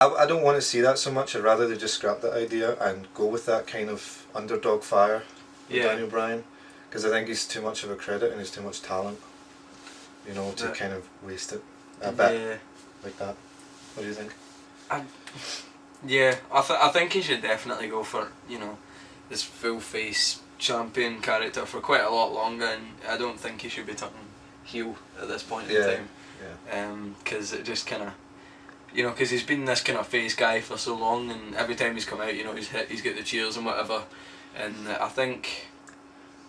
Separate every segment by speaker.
Speaker 1: I don't want to see that so much. I'd rather they just scrap that idea and go with that kind of underdog fire with Daniel Bryan, because I think he's too much of a credit and he's too much talent, you know, to kind of waste it a bit like that. What do you think?
Speaker 2: I think he should definitely go for, you know, this full face champion character for quite a lot longer, and I don't think he should be turning heel at this point in time. Because it just kind of, you know, because he's been this kind of face guy for so long, and every time he's come out, you know, he's got the cheers and whatever. And I think,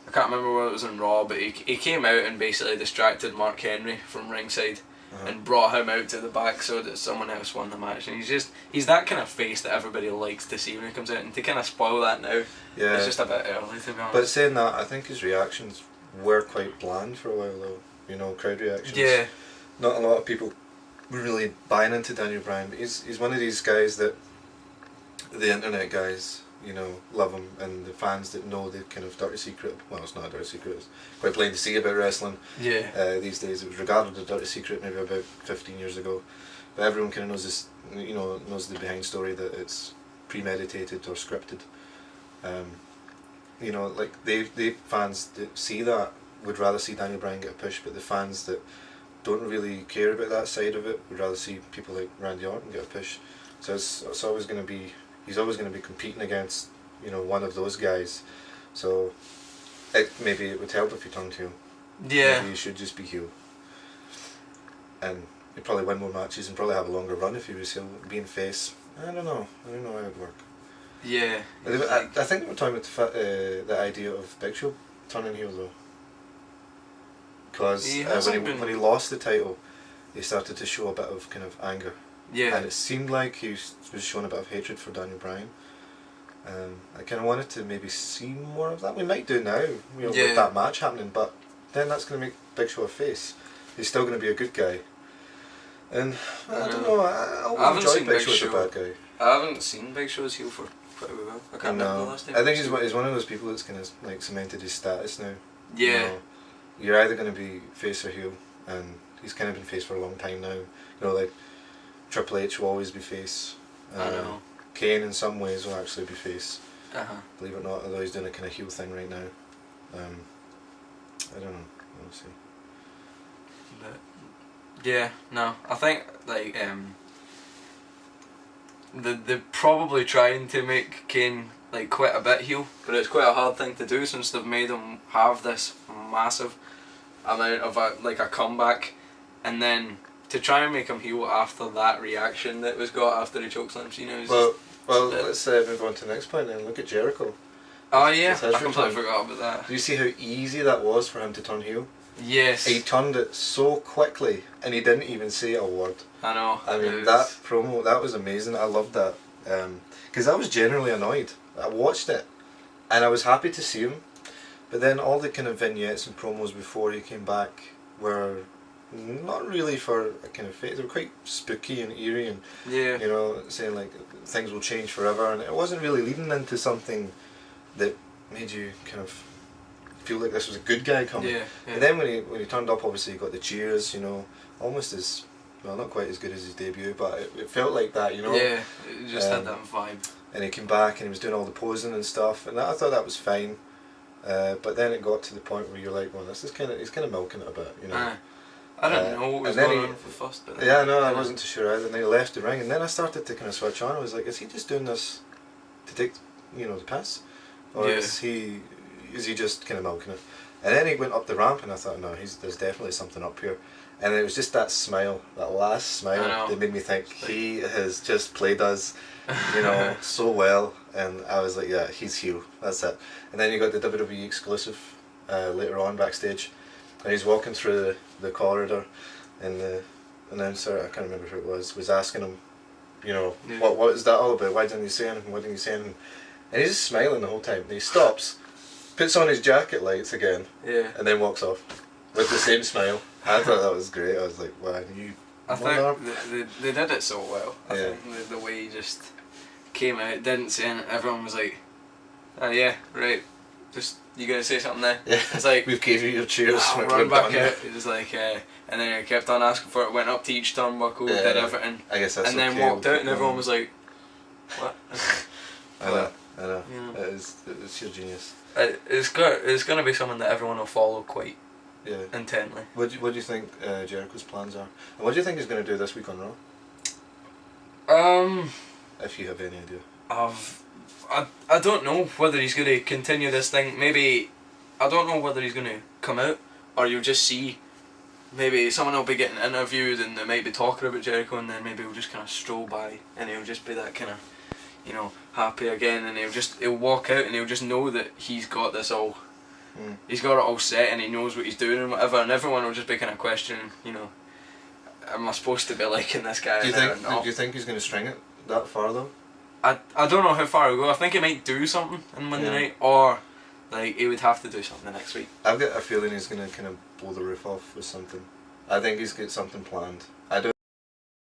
Speaker 2: I can't remember whether it was on Raw, but he came out and basically distracted Mark Henry from ringside and brought him out to the back so that someone else won the match. And he's that kind of face that everybody likes to see when he comes out, and to kind of spoil that now, it's just a bit early, to be honest.
Speaker 1: But saying that, I think his reactions were quite bland for a while though, you know, crowd reactions.
Speaker 2: Yeah.
Speaker 1: Not a lot of people were really buying into Daniel Bryan, but he's one of these guys that the internet guys, you know, love him, and the fans that know the kind of dirty secret, well, it's not a dirty secret, it's quite plain to see about wrestling these days. It was regarded as a dirty secret maybe about 15 years ago, but everyone kind of knows this, you know, knows the behind story, that it's premeditated or scripted. You know, like they fans that see that would rather see Daniel Bryan get a push, but the fans that don't really care about that side of it would rather see people like Randy Orton get a push. So it's always going to be, he's always going to be competing against, you know, one of those guys. So maybe it would help if he turned heel. Yeah. Maybe he should just be heel. And he'd probably win more matches and probably have a longer run if he was heel. Being face, I don't know how it would work.
Speaker 2: Yeah.
Speaker 1: I think we're talking about the idea of Big Show turning heel though. Because when he lost the title, he started to show a bit of kind of anger. Yeah. And it seemed like he was showing a bit of hatred for Daniel Bryan. I kind of wanted to maybe see more of that. We might do now, you know, with that match happening, but then that's going to make Big Show a face. He's still going to be a good guy. And I don't know, I enjoy Big Show as a bad guy.
Speaker 2: I haven't seen Big Show as heel for quite a while. I can't remember the last time.
Speaker 1: I think he's one of those people that's kind of like cemented his status now.
Speaker 2: Yeah.
Speaker 1: You know, you're either going to be face or heel, and he's kind of been face for a long time now. You know, like Triple H will always be face.
Speaker 2: I know.
Speaker 1: Kane in some ways will actually be face. Believe it or not, although he's doing a kind of heel thing right now. I don't know. We'll see.
Speaker 2: But yeah, no, I think like they're probably trying to make Kane like quite a bit heel, but it's quite a hard thing to do since they've made him have this massive amount of a comeback, and then to try and make him heel after that reaction that was got after he chokeslammed Cena.
Speaker 1: Well, let's move on to the next point then. Look at Jericho.
Speaker 2: Oh yeah, I completely forgot about that.
Speaker 1: Do you see how easy that was for him to turn heel?
Speaker 2: Yes.
Speaker 1: He turned it so quickly, and he didn't even say a word.
Speaker 2: I know.
Speaker 1: I mean, that promo, that was amazing. I loved that. Because I was generally annoyed. I watched it, and I was happy to see him, but then all the kind of vignettes and promos before he came back were not really for a kind of fate. They were quite spooky and eerie, and you know, saying like things will change forever, and it wasn't really leading into something that made you kind of feel like this was a good guy coming. And then when he turned up, obviously he got the cheers, you know, almost as, well, not quite as good as his debut, but it felt like that, you know.
Speaker 2: Yeah, it just had that vibe.
Speaker 1: And he came back and he was doing all the posing and stuff, and I thought that was fine. But then it got to the point where you're like, well, this is he's kind of milking it a bit, you know.
Speaker 2: I don't know what was going on for first. But
Speaker 1: yeah, no, I wasn't too sure either. And then he left the ring, and then I started to kind of switch on. I was like, is he just doing this to take, you know, the piss, or is he just kind of milking it? And then he went up the ramp, and I thought, no, there's definitely something up here. And it was just that smile, that last smile, that made me think he has just played us, you know, so well. And I was like, yeah, he's heel. That's it. And then you got the WWE exclusive later on backstage, and he's walking through the corridor, and the announcer, I can't remember who it was asking him, you know, what is that all about? Why didn't you say anything? Why didn't you say anything? And he's just smiling the whole time. And he stops, puts on his jacket lights again, and then walks off with the same smile. I thought that was great. I was like, wow,
Speaker 2: I think they did it so well. I think the way he just came out, didn't say anything, everyone was like, oh yeah, right, just you gonna say something there?
Speaker 1: Yeah.
Speaker 2: It's like
Speaker 1: we've gave you your cheers.
Speaker 2: Run back out. It was like, and then I kept on asking for it. Went up to each turnbuckle, did everything.
Speaker 1: I guess that's
Speaker 2: and then walked out, and everyone was like, "What?"
Speaker 1: I know.
Speaker 2: Yeah.
Speaker 1: It's your genius.
Speaker 2: It's gonna be something that everyone will follow quite intently.
Speaker 1: What do you think Jericho's plans are? And what do you think he's going to do this week on Raw? If you have any idea.
Speaker 2: I don't know whether he's going to continue this thing. Maybe I don't know whether he's going to come out, or you'll just see. Maybe someone will be getting interviewed and they might be talking about Jericho, and then maybe he'll just kind of stroll by and he'll just be that kind of, you know, happy again, and he'll walk out and he'll just know that he's got this all. He's got it all set and he knows what he's doing and whatever, and everyone will just be kind of questioning, you know, am I supposed to be liking this guy?
Speaker 1: Do you think he's going to string it that far though?
Speaker 2: I don't know how far he'll go. I think he might do something on Monday night, or like he would have to do something next week.
Speaker 1: I've got a feeling he's going to kind of blow the roof off with something. I think he's got something planned.